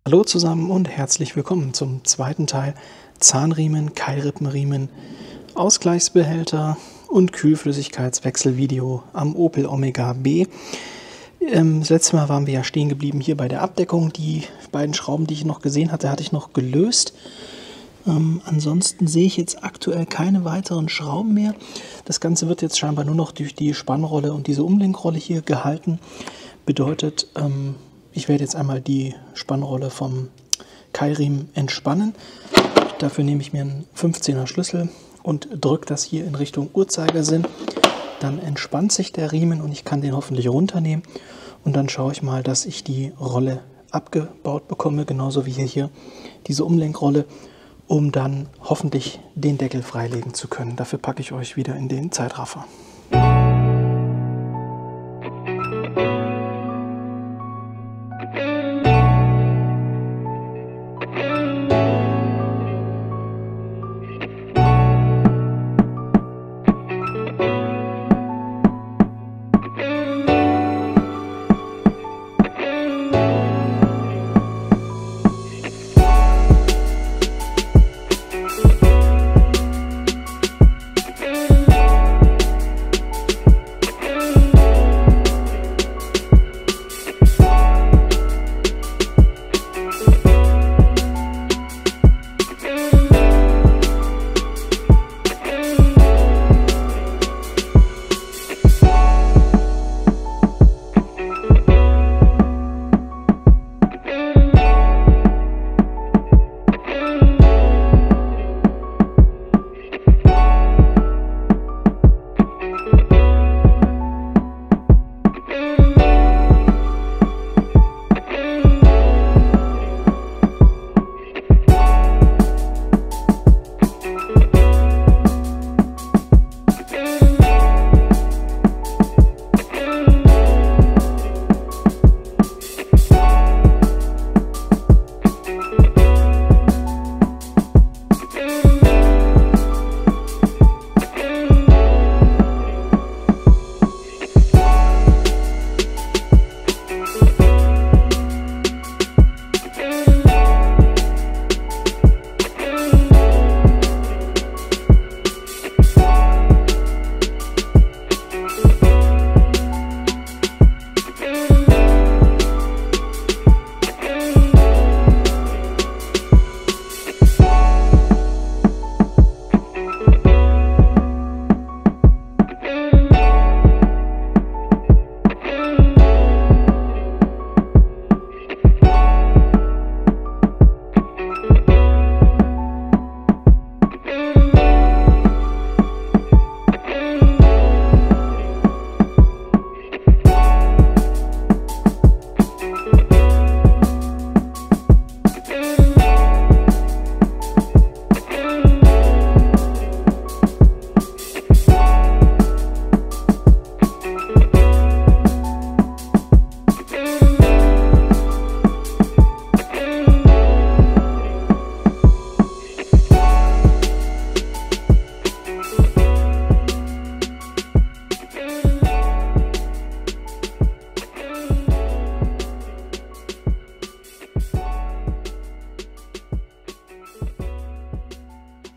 Hallo zusammen und herzlich willkommen zum zweiten Teil Zahnriemen, Keilrippenriemen, Ausgleichsbehälter und Kühlflüssigkeitswechselvideo am Opel Omega B. Das letzte Mal waren wir ja stehen geblieben hier bei der Abdeckung. Die beiden Schrauben, die ich noch gesehen hatte, hatte ich noch gelöst. Ansonsten sehe ich jetzt aktuell keine weiteren Schrauben mehr. Das Ganze wird jetzt scheinbar nur noch durch die Spannrolle und diese Umlenkrolle hier gehalten. Bedeutet, ich werde jetzt einmal die Spannrolle vom Keilriemen entspannen. Dafür nehme ich mir einen 15er Schlüssel und drücke das hier in Richtung Uhrzeigersinn. Dann entspannt sich der Riemen und ich kann den hoffentlich runternehmen. Und dann schaue ich mal, dass ich die Rolle abgebaut bekomme, genauso wie hier diese Umlenkrolle, um dann hoffentlich den Deckel freilegen zu können. Dafür packe ich euch wieder in den Zeitraffer.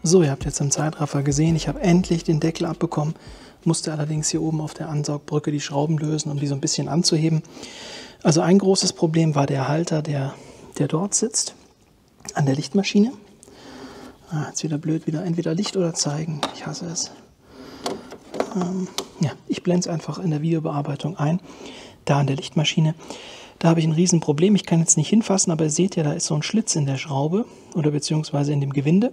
So, ihr habt jetzt im Zeitraffer gesehen, ich habe endlich den Deckel abbekommen, musste allerdings hier oben auf der Ansaugbrücke die Schrauben lösen, um die so ein bisschen anzuheben. Also ein großes Problem war der Halter, der dort sitzt, an der Lichtmaschine. Jetzt wieder blöd, wieder entweder Licht oder zeigen, ich hasse es. Ja, ich blende es einfach in der Videobearbeitung ein, da an der Lichtmaschine. Da habe ich ein Riesenproblem, ich kann jetzt nicht hinfassen, aber ihr seht ja, da ist so ein Schlitz in der Schraube oder beziehungsweise in dem Gewinde.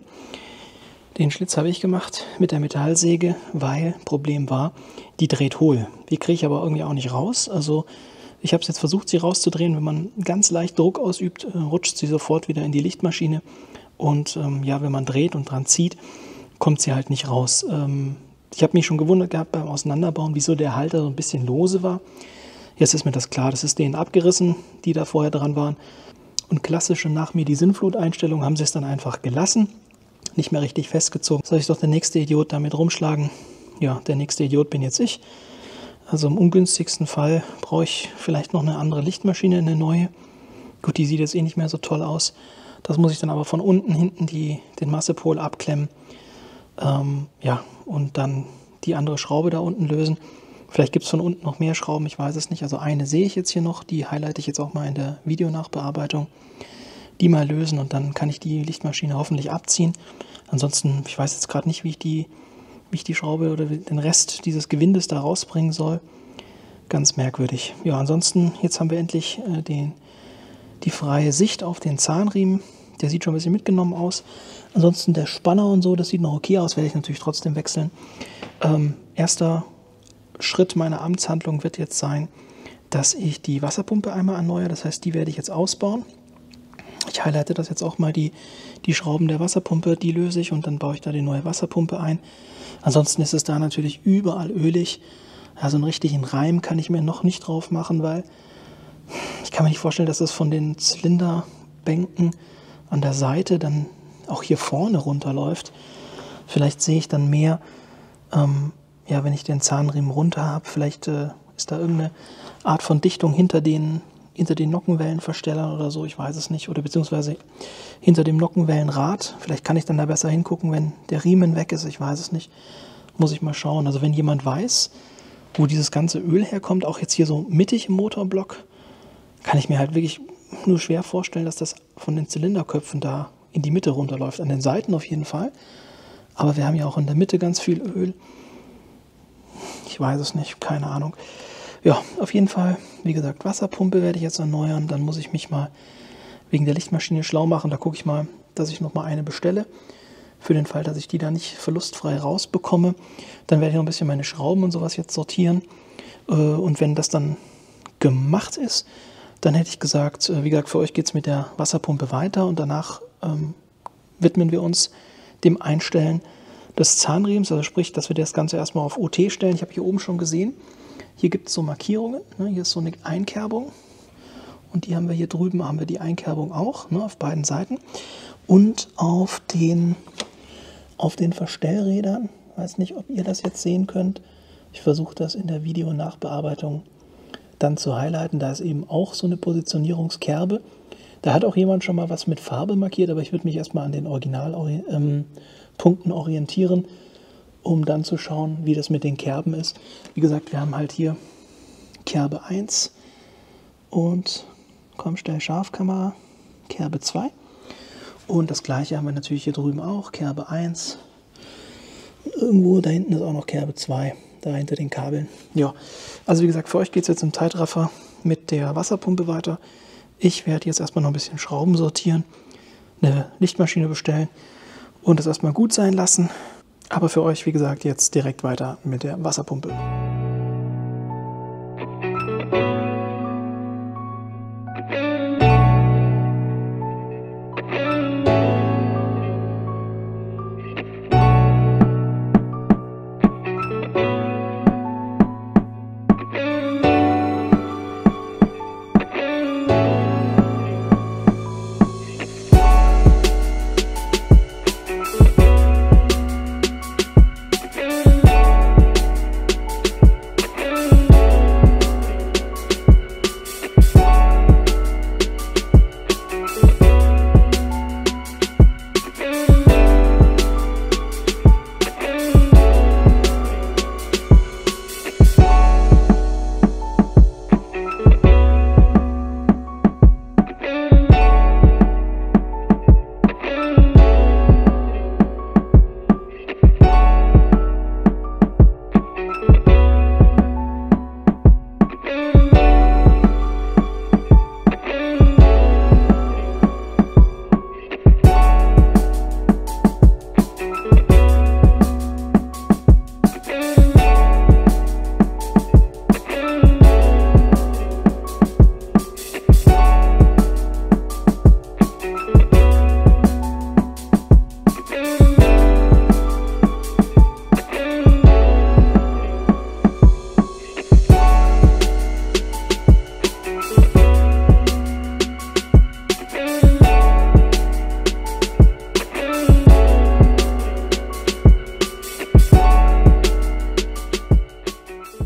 Den Schlitz habe ich gemacht mit der Metallsäge, weil Problem war, die dreht hohl. Die kriege ich aber irgendwie auch nicht raus. Also ich habe es jetzt versucht, sie rauszudrehen. Wenn man ganz leicht Druck ausübt, rutscht sie sofort wieder in die Lichtmaschine. Und ja, wenn man dreht und dran zieht, kommt sie halt nicht raus. Ich habe mich schon gewundert gehabt beim Auseinanderbauen, wieso der Halter so ein bisschen lose war. Jetzt ist mir das klar, das ist denen abgerissen, die da vorher dran waren. Und klassische nach mir die Sinnflut-Einstellung haben sie es dann einfach gelassen. Nicht mehr richtig festgezogen. Soll ich doch der nächste Idiot damit rumschlagen? Ja, der nächste Idiot bin jetzt ich. Also im ungünstigsten Fall brauche ich vielleicht noch eine andere Lichtmaschine, eine neue. Gut, die sieht jetzt eh nicht mehr so toll aus. Das muss ich dann aber von unten hinten den Massepol abklemmen. Ja, und dann die andere Schraube da unten lösen. Vielleicht gibt es von unten noch mehr Schrauben, ich weiß es nicht. Also eine sehe ich jetzt hier noch, die highlighte ich jetzt auch mal in der Videonachbearbeitung. Die mal lösen und dann kann ich die Lichtmaschine hoffentlich abziehen. Ansonsten, ich weiß jetzt gerade nicht, wie ich die Schraube oder den Rest dieses Gewindes da rausbringen soll. Ganz merkwürdig. Ja, ansonsten, jetzt haben wir endlich die freie Sicht auf den Zahnriemen. Der sieht schon ein bisschen mitgenommen aus. Ansonsten der Spanner und so, das sieht noch okay aus, werde ich natürlich trotzdem wechseln. Erster Schritt meiner Amtshandlung wird jetzt sein, dass ich die Wasserpumpe einmal erneuere. Das heißt, die werde ich jetzt ausbauen. Ich highlighte das jetzt auch mal, die Schrauben der Wasserpumpe, die löse ich und dann baue ich da die neue Wasserpumpe ein. Ansonsten ist es da natürlich überall ölig. Also einen richtigen Reim kann ich mir noch nicht drauf machen, weil ich kann mir nicht vorstellen, dass das von den Zylinderbänken an der Seite dann auch hier vorne runterläuft. Vielleicht sehe ich dann mehr, ja, wenn ich den Zahnriemen runter habe, vielleicht ist da irgendeine Art von Dichtung hinter den Nockenwellenverstellern oder so, ich weiß es nicht. Oder beziehungsweise hinter dem Nockenwellenrad. Vielleicht kann ich dann da besser hingucken, wenn der Riemen weg ist, ich weiß es nicht. Muss ich mal schauen. Also wenn jemand weiß, wo dieses ganze Öl herkommt, auch jetzt hier so mittig im Motorblock, kann ich mir halt wirklich nur schwer vorstellen, dass das von den Zylinderköpfen da in die Mitte runterläuft. An den Seiten auf jeden Fall. Aber wir haben ja auch in der Mitte ganz viel Öl. Ich weiß es nicht, keine Ahnung. Ja, auf jeden Fall, wie gesagt, Wasserpumpe werde ich jetzt erneuern. Dann muss ich mich mal wegen der Lichtmaschine schlau machen. Da gucke ich mal, dass ich noch mal eine bestelle. Für den Fall, dass ich die da nicht verlustfrei rausbekomme. Dann werde ich noch ein bisschen meine Schrauben und sowas jetzt sortieren. Und wenn das dann gemacht ist, dann hätte ich gesagt, wie gesagt, für euch geht es mit der Wasserpumpe weiter. Und danach widmen wir uns dem Einstellen des Zahnriemens. Also sprich, dass wir das Ganze erstmal auf OT stellen. Ich habe hier oben schon gesehen, hier gibt es so Markierungen, ne? Hier ist so eine Einkerbung und die haben wir hier drüben, haben wir die Einkerbung auch, ne? Auf beiden Seiten. Und auf den Verstellrädern, weiß nicht, ob ihr das jetzt sehen könnt, ich versuche das in der Videonachbearbeitung dann zu highlighten, da ist eben auch so eine Positionierungskerbe. Da hat auch jemand schon mal was mit Farbe markiert, aber ich würde mich erstmal an den Originalpunkten orientieren, um dann zu schauen, wie das mit den Kerben ist. Wie gesagt, wir haben halt hier Kerbe 1 und, komm, stell scharf Kamera, Kerbe 2. Und das gleiche haben wir natürlich hier drüben auch, Kerbe 1. Irgendwo da hinten ist auch noch Kerbe 2, da hinter den Kabeln. Ja, also wie gesagt, für euch geht es jetzt im Zeitraffer mit der Wasserpumpe weiter. Ich werde jetzt erstmal noch ein bisschen Schrauben sortieren, eine Lichtmaschine bestellen und das erstmal gut sein lassen. Aber für euch, wie gesagt, jetzt direkt weiter mit der Wasserpumpe.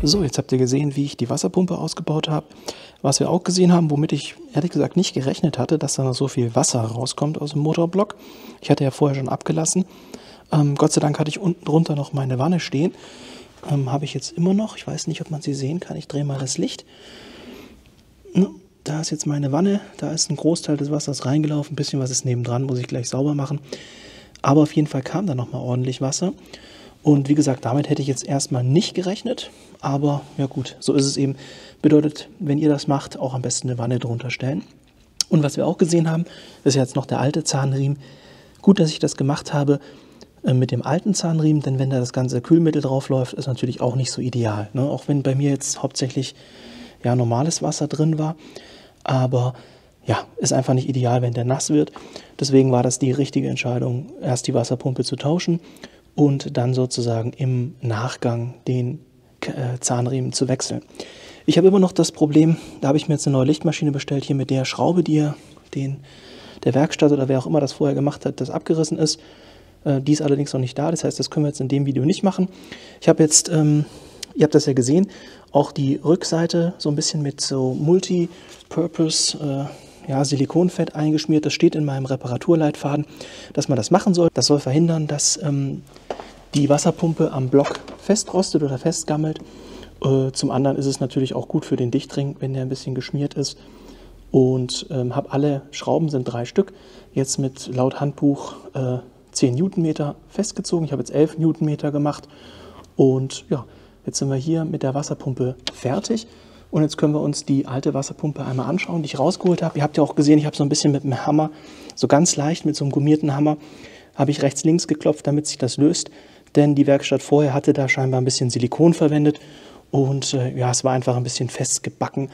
So, jetzt habt ihr gesehen, wie ich die Wasserpumpe ausgebaut habe. Was wir auch gesehen haben, womit ich ehrlich gesagt nicht gerechnet hatte, dass da noch so viel Wasser rauskommt aus dem Motorblock. Ich hatte ja vorher schon abgelassen. Gott sei Dank hatte ich unten drunter noch meine Wanne stehen. Habe ich jetzt immer noch. Ich weiß nicht, ob man sie sehen kann. Ich drehe mal das Licht. Da ist jetzt meine Wanne. Da ist ein Großteil des Wassers reingelaufen. Ein bisschen was ist nebendran, muss ich gleich sauber machen. Aber auf jeden Fall kam da nochmal ordentlich Wasser. Und wie gesagt, damit hätte ich jetzt erstmal nicht gerechnet. Aber ja gut, so ist es eben. Bedeutet, wenn ihr das macht, auch am besten eine Wanne drunter stellen. Und was wir auch gesehen haben, ist jetzt noch der alte Zahnriemen. Gut, dass ich das gemacht habe mit dem alten Zahnriemen, denn wenn da das ganze Kühlmittel drauf läuft, ist natürlich auch nicht so ideal. Ne? Auch wenn bei mir jetzt hauptsächlich ja, normales Wasser drin war. Aber ja, ist einfach nicht ideal, wenn der nass wird. Deswegen war das die richtige Entscheidung, erst die Wasserpumpe zu tauschen und dann sozusagen im Nachgang den Zahnriemen zu wechseln. Ich habe immer noch das Problem, da habe ich mir jetzt eine neue Lichtmaschine bestellt, hier mit der Schraube, die ja der Werkstatt oder wer auch immer das vorher gemacht hat, das abgerissen ist. Die ist allerdings noch nicht da, das heißt, das können wir jetzt in dem Video nicht machen. Ich habe jetzt, ihr habt das ja gesehen, auch die Rückseite so ein bisschen mit so Multipurpose Silikonfett eingeschmiert. Das steht in meinem Reparaturleitfaden, dass man das machen soll. Das soll verhindern, dass die Wasserpumpe am Block festrostet oder festgammelt. Zum anderen ist es natürlich auch gut für den Dichtring, wenn der ein bisschen geschmiert ist. Und habe alle Schrauben, sind 3 Stück, jetzt mit laut Handbuch 10 Newtonmeter festgezogen. Ich habe jetzt 11 Newtonmeter gemacht. Und ja, jetzt sind wir hier mit der Wasserpumpe fertig. Und jetzt können wir uns die alte Wasserpumpe einmal anschauen, die ich rausgeholt habe. Ihr habt ja auch gesehen, ich habe so ein bisschen mit dem Hammer, so ganz leicht mit so einem gummierten Hammer, habe ich rechts-links geklopft, damit sich das löst. Denn die Werkstatt vorher hatte da scheinbar ein bisschen Silikon verwendet. Und ja, es war einfach ein bisschen festgebacken,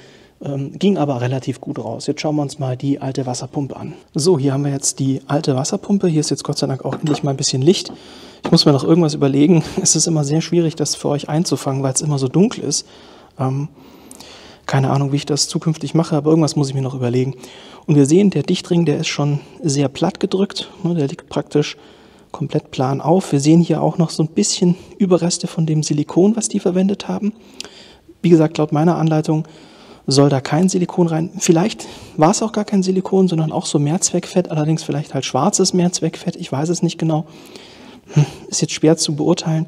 ging aber relativ gut raus. Jetzt schauen wir uns mal die alte Wasserpumpe an. So, hier haben wir jetzt die alte Wasserpumpe. Hier ist jetzt Gott sei Dank auch endlich mal ein bisschen Licht. Ich muss mir noch irgendwas überlegen. Es ist immer sehr schwierig, das für euch einzufangen, weil es immer so dunkel ist. Keine Ahnung, wie ich das zukünftig mache, aber irgendwas muss ich mir noch überlegen. Und wir sehen, der Dichtring, der ist schon sehr platt gedrückt. Der liegt praktisch komplett plan auf. Wir sehen hier auch noch so ein bisschen Überreste von dem Silikon, was die verwendet haben. Wie gesagt, laut meiner Anleitung soll da kein Silikon rein. Vielleicht war es auch gar kein Silikon, sondern auch so Mehrzweckfett, allerdings vielleicht halt schwarzes Mehrzweckfett. Ich weiß es nicht genau. Ist jetzt schwer zu beurteilen.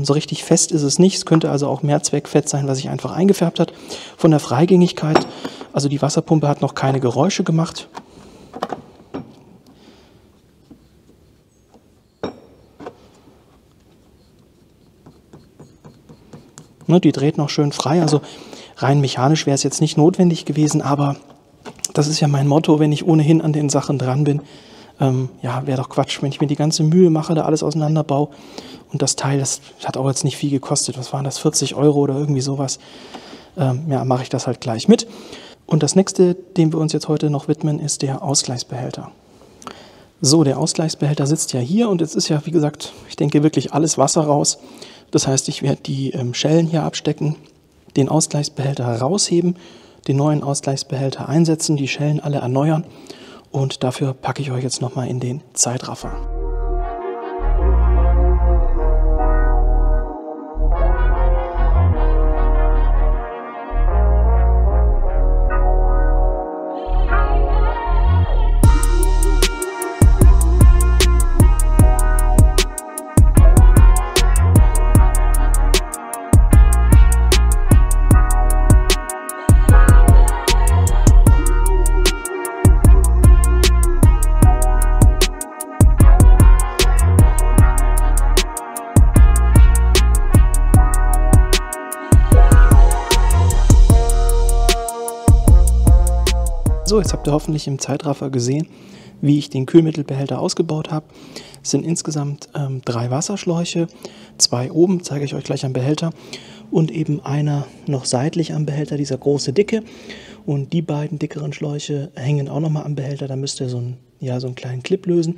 So richtig fest ist es nicht. Es könnte also auch Mehrzweckfett sein, was sich einfach eingefärbt hat. Von der Freigängigkeit, also die Wasserpumpe hat noch keine Geräusche gemacht. Die dreht noch schön frei, also rein mechanisch wäre es jetzt nicht notwendig gewesen, aber das ist ja mein Motto, wenn ich ohnehin an den Sachen dran bin. Ja, wäre doch Quatsch, wenn ich mir die ganze Mühe mache, da alles auseinanderbaue. Und das Teil, das hat auch jetzt nicht viel gekostet. Was waren das, 40 € oder irgendwie sowas? Ja, mache ich das halt gleich mit. Und das nächste, dem wir uns jetzt heute noch widmen, ist der Ausgleichsbehälter. So, der Ausgleichsbehälter sitzt ja hier und jetzt ist ja, wie gesagt, ich denke wirklich alles Wasser raus. Das heißt, ich werde die Schellen hier abstecken, den Ausgleichsbehälter rausheben, den neuen Ausgleichsbehälter einsetzen, die Schellen alle erneuern und dafür packe ich euch jetzt nochmal in den Zeitraffer. So, jetzt habt ihr hoffentlich im Zeitraffer gesehen, wie ich den Kühlmittelbehälter ausgebaut habe. Es sind insgesamt 3 Wasserschläuche, 2 oben, zeige ich euch gleich am Behälter, und eben einer noch seitlich am Behälter, dieser große dicke. Und die beiden dickeren Schläuche hängen auch nochmal am Behälter, da müsst ihr so einen kleinen Clip lösen.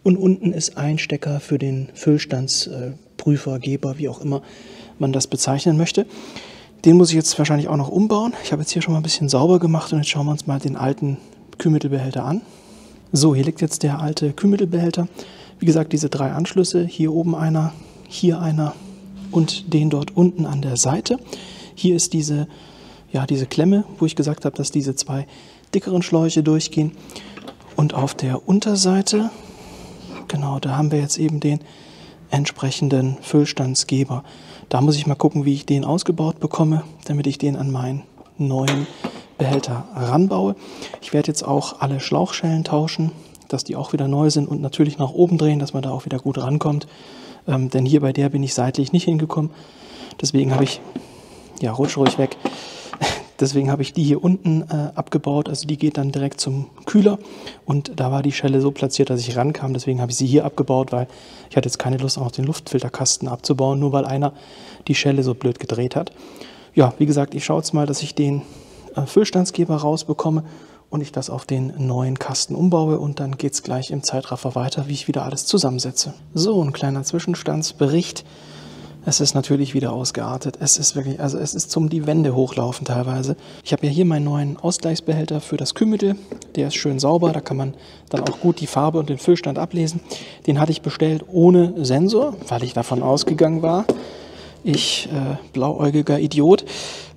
Und unten ist ein Stecker für den Füllstandsprüfer, Geber, wie auch immer man das bezeichnen möchte. Den muss ich jetzt wahrscheinlich auch noch umbauen. Ich habe jetzt hier schon mal ein bisschen sauber gemacht und jetzt schauen wir uns mal den alten Kühlmittelbehälter an. So, hier liegt jetzt der alte Kühlmittelbehälter. Wie gesagt, diese 3 Anschlüsse, hier oben einer, hier einer und den dort unten an der Seite. Hier ist diese Klemme, wo ich gesagt habe, dass diese zwei dickeren Schläuche durchgehen. Und auf der Unterseite, genau, da haben wir jetzt eben den entsprechenden Füllstandsgeber. Da muss ich mal gucken, wie ich den ausgebaut bekomme, damit ich den an meinen neuen Behälter ranbaue. Ich werde jetzt auch alle Schlauchschellen tauschen, dass die auch wieder neu sind und natürlich nach oben drehen, dass man da auch wieder gut rankommt. Denn hier bei der bin ich seitlich nicht hingekommen. Deswegen habe ich, ja, rutsch ruhig weg. Deswegen habe ich die hier unten abgebaut, also die geht dann direkt zum Kühler und da war die Schelle so platziert, dass ich rankam, deswegen habe ich sie hier abgebaut, weil ich hatte jetzt keine Lust, auch den Luftfilterkasten abzubauen, nur weil einer die Schelle so blöd gedreht hat. Ja, wie gesagt, ich schaue jetzt mal, dass ich den Füllstandsgeber rausbekomme und ich das auf den neuen Kasten umbaue und dann geht es gleich im Zeitraffer weiter, wie ich wieder alles zusammensetze. So, ein kleiner Zwischenstandsbericht. Es ist natürlich wieder ausgeartet. Es ist wirklich, also es ist zum die Wände hochlaufen teilweise. Ich habe ja hier meinen neuen Ausgleichsbehälter für das Kühlmittel. Der ist schön sauber, da kann man dann auch gut die Farbe und den Füllstand ablesen. Den hatte ich bestellt ohne Sensor, weil ich davon ausgegangen war, ich blauäugiger Idiot,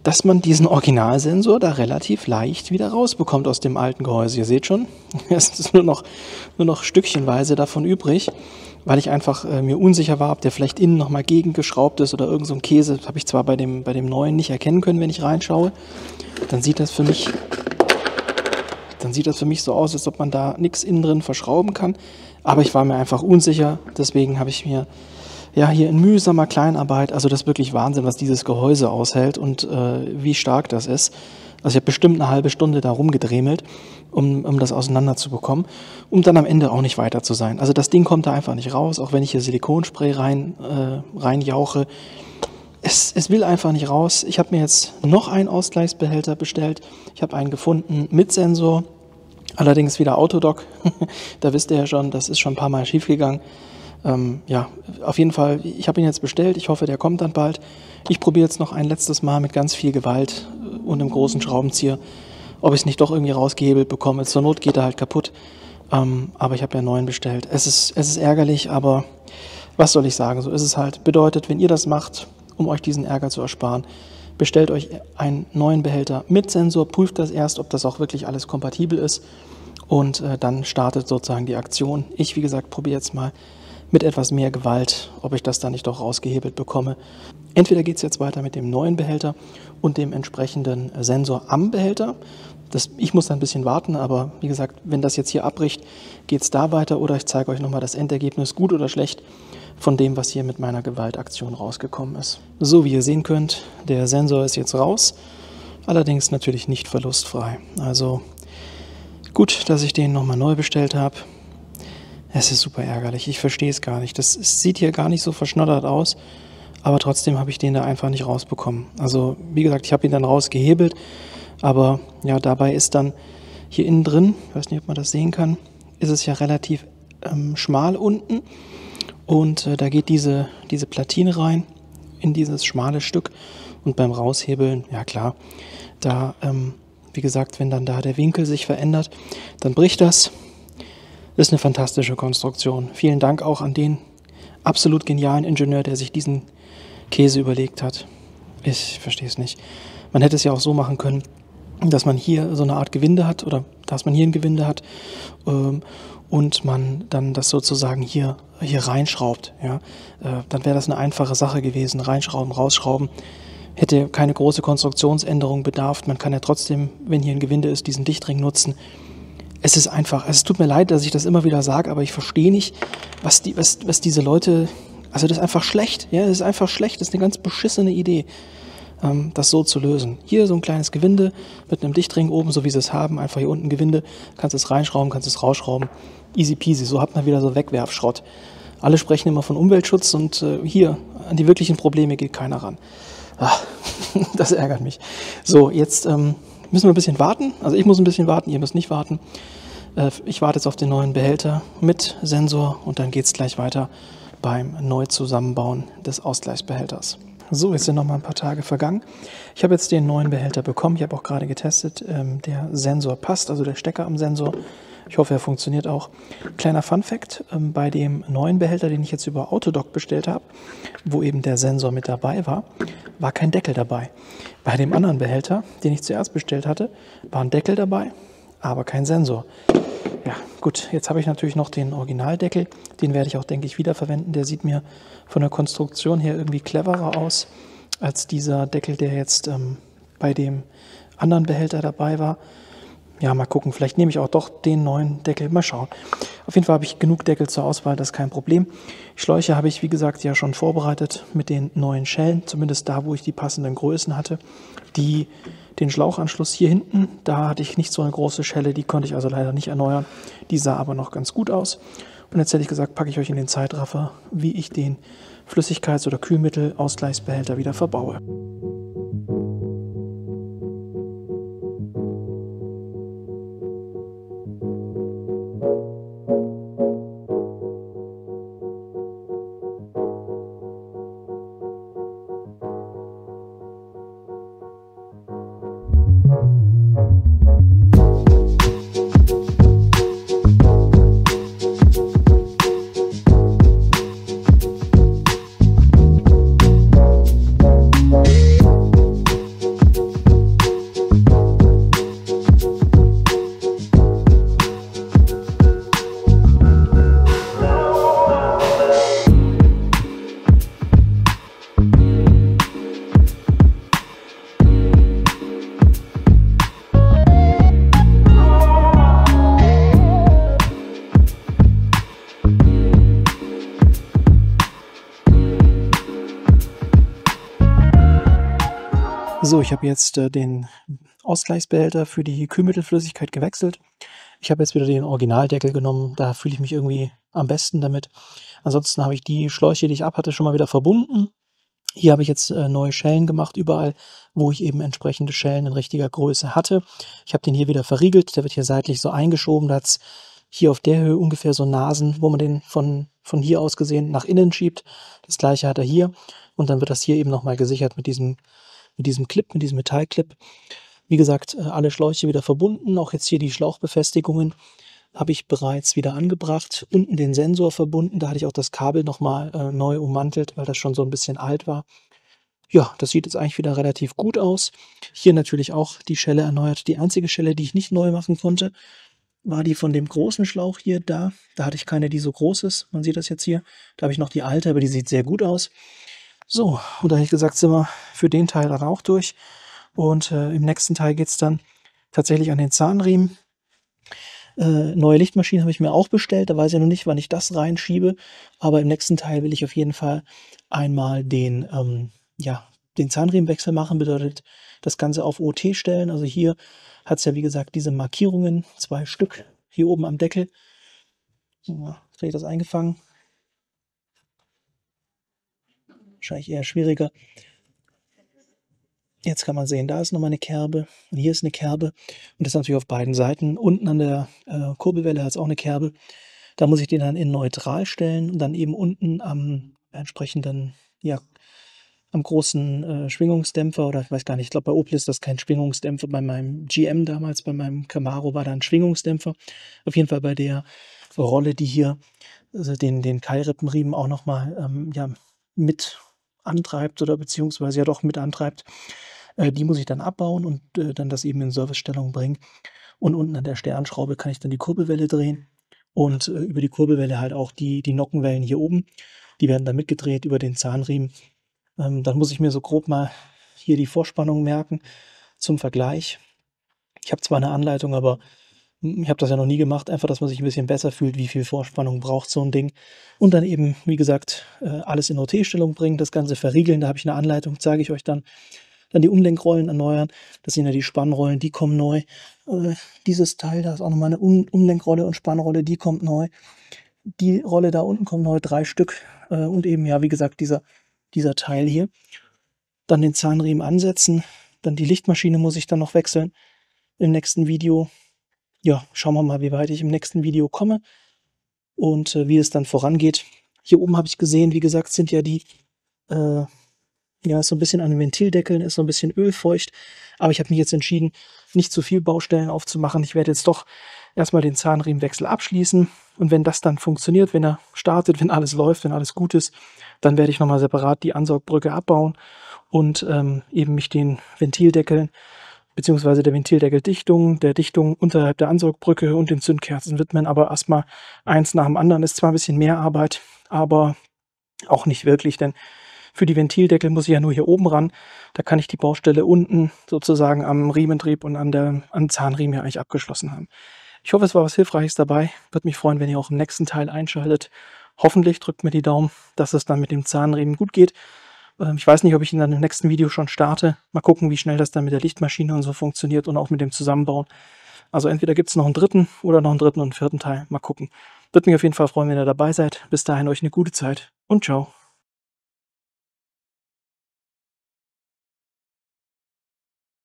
dass man diesen Originalsensor da relativ leicht wieder rausbekommt aus dem alten Gehäuse. Ihr seht schon, es ist nur noch stückchenweise davon übrig, weil ich einfach mir unsicher war, ob der vielleicht innen nochmal gegengeschraubt ist oder irgend so ein Käse. Das habe ich zwar bei dem neuen nicht erkennen können, wenn ich reinschaue. Dann sieht das für mich so aus, als ob man da nichts innen drin verschrauben kann. Aber ich war mir einfach unsicher, deswegen habe ich mir ja hier in mühsamer Kleinarbeit, also das ist wirklich Wahnsinn, was dieses Gehäuse aushält und wie stark das ist. Also ich habe bestimmt eine halbe Stunde da rumgedremelt, um das auseinander zu bekommen, um dann am Ende auch nicht weiter zu sein. Also das Ding kommt da einfach nicht raus, auch wenn ich hier Silikonspray reinjauche. Es will einfach nicht raus. Ich habe mir jetzt noch einen Ausgleichsbehälter bestellt. Ich habe einen gefunden mit Sensor, allerdings wieder Autodoc. Da wisst ihr ja schon, das ist schon ein paar Mal schief gegangen. Ja, auf jeden Fall, ich habe ihn jetzt bestellt. Ich hoffe, der kommt dann bald. Ich probiere jetzt noch ein letztes Mal mit ganz viel Gewalt und einem großen Schraubenzieher, ob ich es nicht doch irgendwie rausgehebelt bekomme. Zur Not geht er halt kaputt. Aber ich habe ja einen neuen bestellt. Es ist ärgerlich, aber was soll ich sagen? So ist es halt. Bedeutet, wenn ihr das macht, um euch diesen Ärger zu ersparen, bestellt euch einen neuen Behälter mit Sensor, prüft das erst, ob das auch wirklich alles kompatibel ist und dann startet sozusagen die Aktion. Ich, wie gesagt, probiere jetzt mal mit etwas mehr Gewalt, ob ich das dann nicht doch rausgehebelt bekomme. Entweder geht es jetzt weiter mit dem neuen Behälter und dem entsprechenden Sensor am Behälter. Ich muss da ein bisschen warten, aber wie gesagt, wenn das jetzt hier abbricht, geht es da weiter oder ich zeige euch nochmal das Endergebnis, gut oder schlecht, von dem, was hier mit meiner Gewaltaktion rausgekommen ist. So, wie ihr sehen könnt, der Sensor ist jetzt raus, allerdings natürlich nicht verlustfrei. Also gut, dass ich den nochmal neu bestellt habe. Es ist super ärgerlich, ich verstehe es gar nicht. Das sieht hier gar nicht so verschnoddert aus, aber trotzdem habe ich den da einfach nicht rausbekommen. Also wie gesagt, ich habe ihn dann rausgehebelt, aber ja, dabei ist dann hier innen drin, ich weiß nicht, ob man das sehen kann, ist es ja relativ schmal unten und da geht diese Platine rein in dieses schmale Stück und beim Raushebeln, ja klar, da, wie gesagt, wenn dann da der Winkel sich verändert, dann bricht das. Das ist eine fantastische Konstruktion. Vielen Dank auch an den absolut genialen Ingenieur, der sich diesen Käse überlegt hat. Ich verstehe es nicht. Man hätte es ja auch so machen können, dass man hier so eine Art Gewinde hat oder dass man hier ein Gewinde hat und man dann das sozusagen hier reinschraubt. Ja? Dann wäre das eine einfache Sache gewesen. Reinschrauben, rausschrauben. Hätte keine große Konstruktionsänderung bedarf. Man kann ja trotzdem, wenn hier ein Gewinde ist, diesen Dichtring nutzen. Es ist einfach, es tut mir leid, dass ich das immer wieder sage, aber ich verstehe nicht, was diese Leute, also das ist einfach schlecht, ja, das ist einfach schlecht, das ist eine ganz beschissene Idee, das so zu lösen. Hier so ein kleines Gewinde mit einem Dichtring oben, so wie sie es haben, einfach hier unten Gewinde, kannst es reinschrauben, kannst es rausschrauben, easy peasy, so hat man wieder so Wegwerfschrott. Alle sprechen immer von Umweltschutz und hier, an die wirklichen Probleme geht keiner ran. Ach, das ärgert mich. So, jetzt müssen wir ein bisschen warten. Also ich muss ein bisschen warten, ihr müsst nicht warten. Ich warte jetzt auf den neuen Behälter mit Sensor und dann geht es gleich weiter beim Neuzusammenbauen des Ausgleichsbehälters. So, jetzt sind noch mal ein paar Tage vergangen. Ich habe jetzt den neuen Behälter bekommen. Ich habe auch gerade getestet, der Sensor passt, also der Stecker am Sensor Ich hoffe, er funktioniert auch. Kleiner Fun-Fact, bei dem neuen Behälter, den ich jetzt über Autodoc bestellt habe, wo eben der Sensor mit dabei war, war kein Deckel dabei. Bei dem anderen Behälter, den ich zuerst bestellt hatte, war ein Deckel dabei, aber kein Sensor. Ja, gut, jetzt habe ich natürlich noch den Originaldeckel. Den werde ich auch, denke ich, wiederverwenden. Der sieht mir von der Konstruktion her irgendwie cleverer aus als dieser Deckel, der jetzt bei dem anderen Behälter dabei war. Ja, mal gucken, vielleicht nehme ich auch doch den neuen Deckel. Mal schauen. Auf jeden Fall habe ich genug Deckel zur Auswahl, das ist kein Problem. Schläuche habe ich, wie gesagt, ja schon vorbereitet mit den neuen Schellen, zumindest da, wo ich die passenden Größen hatte. Den Schlauchanschluss hier hinten, da hatte ich nicht so eine große Schelle, die konnte ich also leider nicht erneuern. Die sah aber noch ganz gut aus. Und jetzt hätte ich gesagt, packe ich euch in den Zeitraffer, wie ich den Flüssigkeits- oder Kühlmittelausgleichsbehälter wieder verbaue. So, ich habe jetzt den Ausgleichsbehälter für die Kühlmittelflüssigkeit gewechselt. Ich habe jetzt wieder den Originaldeckel genommen, da fühle ich mich irgendwie am besten damit. Ansonsten habe ich die Schläuche, die ich ab hatte, schon mal wieder verbunden. Hier habe ich jetzt neue Schellen gemacht, überall, wo ich eben entsprechende Schellen in richtiger Größe hatte. Ich habe den hier wieder verriegelt, der wird hier seitlich so eingeschoben. Da hat es hier auf der Höhe ungefähr so Nasen, wo man den von hier aus gesehen nach innen schiebt. Das gleiche hat er hier. Und dann wird das hier eben nochmal gesichert mit diesem Clip, mit diesem Metallclip. Wie gesagt, alle Schläuche wieder verbunden. Auch jetzt hier die Schlauchbefestigungen habe ich bereits wieder angebracht. Unten den Sensor verbunden. Da hatte ich auch das Kabel nochmal neu ummantelt, weil das schon so ein bisschen alt war. Ja, das sieht jetzt eigentlich wieder relativ gut aus. Hier natürlich auch die Schelle erneuert. Die einzige Schelle, die ich nicht neu machen konnte, war die von dem großen Schlauch hier da. Da hatte ich keine, die so groß ist. Man sieht das jetzt hier. Da habe ich noch die alte, aber die sieht sehr gut aus. So, und da habe ich gesagt, sind wir für den Teil dann auch durch. Und im nächsten Teil geht es dann tatsächlich an den Zahnriemen. Neue Lichtmaschinen habe ich mir auch bestellt. Da weiß ich noch nicht, wann ich das reinschiebe. Aber im nächsten Teil will ich auf jeden Fall einmal den Zahnriemenwechsel machen. Bedeutet das Ganze auf OT stellen. Also hier hat es ja, wie gesagt, diese Markierungen, 2 Stück hier oben am Deckel. Ja, kriege ich das eingefangen? Wahrscheinlich eher schwieriger. Jetzt kann man sehen, da ist nochmal eine Kerbe und hier ist eine Kerbe. Und das ist natürlich auf beiden Seiten. Unten an der Kurbelwelle hat es auch eine Kerbe. Da muss ich den dann in neutral stellen und dann eben unten am entsprechenden, ja, am großen Schwingungsdämpfer, oder ich weiß gar nicht, ich glaube bei Opel ist das kein Schwingungsdämpfer, bei meinem GM damals, bei meinem Camaro war da ein Schwingungsdämpfer. Auf jeden Fall bei der Rolle, die hier also den Keilrippenriemen auch nochmal mit antreibt oder beziehungsweise ja doch mit antreibt. Die muss ich dann abbauen und dann das eben in Servicestellung bringen. Und unten an der Sternschraube kann ich dann die Kurbelwelle drehen und über die Kurbelwelle halt auch die Nockenwellen hier oben. Die werden dann mitgedreht über den Zahnriemen. Dann muss ich mir so grob mal hier die Vorspannung merken zum Vergleich. Ich habe zwar eine Anleitung, aber ich habe das ja noch nie gemacht. Einfach, dass man sich ein bisschen besser fühlt, wie viel Vorspannung braucht so ein Ding. Und dann eben, wie gesagt, alles in OT-Stellung bringen, das Ganze verriegeln. Da habe ich eine Anleitung, zeige ich euch dann. Dann die Umlenkrollen erneuern. Das sind ja die Spannrollen, die kommen neu. Dieses Teil, da ist auch nochmal eine Umlenkrolle und Spannrolle, die kommt neu. Die Rolle da unten kommt neu, 3 Stück. Und eben, ja, wie gesagt, dieser Teil hier. Dann den Zahnriemen ansetzen. Dann die Lichtmaschine muss ich dann noch wechseln im nächsten Video. Ja, schauen wir mal, wie weit ich im nächsten Video komme und wie es dann vorangeht. Hier oben habe ich gesehen, wie gesagt, sind ja die ist so ein bisschen an den Ventildeckeln, ist so ein bisschen ölfeucht. Aber ich habe mich jetzt entschieden, nicht zu viel Baustellen aufzumachen. Ich werde jetzt doch erstmal den Zahnriemenwechsel abschließen. Und wenn das dann funktioniert, wenn er startet, wenn alles läuft, wenn alles gut ist, dann werde ich nochmal separat die Ansaugbrücke abbauen und eben mich den Ventildeckeln beziehungsweise der Ventildeckeldichtung, der Dichtung unterhalb der Ansaugbrücke und den Zündkerzen widmen. Aber erstmal eins nach dem anderen. Ist zwar ein bisschen mehr Arbeit, aber auch nicht wirklich, denn für die Ventildeckel muss ich ja nur hier oben ran. Da kann ich die Baustelle unten sozusagen am Riementrieb und am Zahnriemen ja eigentlich abgeschlossen haben. Ich hoffe, es war was Hilfreiches dabei. Würde mich freuen, wenn ihr auch im nächsten Teil einschaltet. Hoffentlich drückt mir die Daumen, dass es dann mit dem Zahnriemen gut geht. Ich weiß nicht, ob ich ihn dann im nächsten Video schon starte. Mal gucken, wie schnell das dann mit der Lichtmaschine und so funktioniert und auch mit dem Zusammenbauen. Also entweder gibt es noch einen dritten oder noch einen dritten und einen vierten Teil. Mal gucken. Würde mich auf jeden Fall freuen, wenn ihr dabei seid. Bis dahin euch eine gute Zeit und ciao.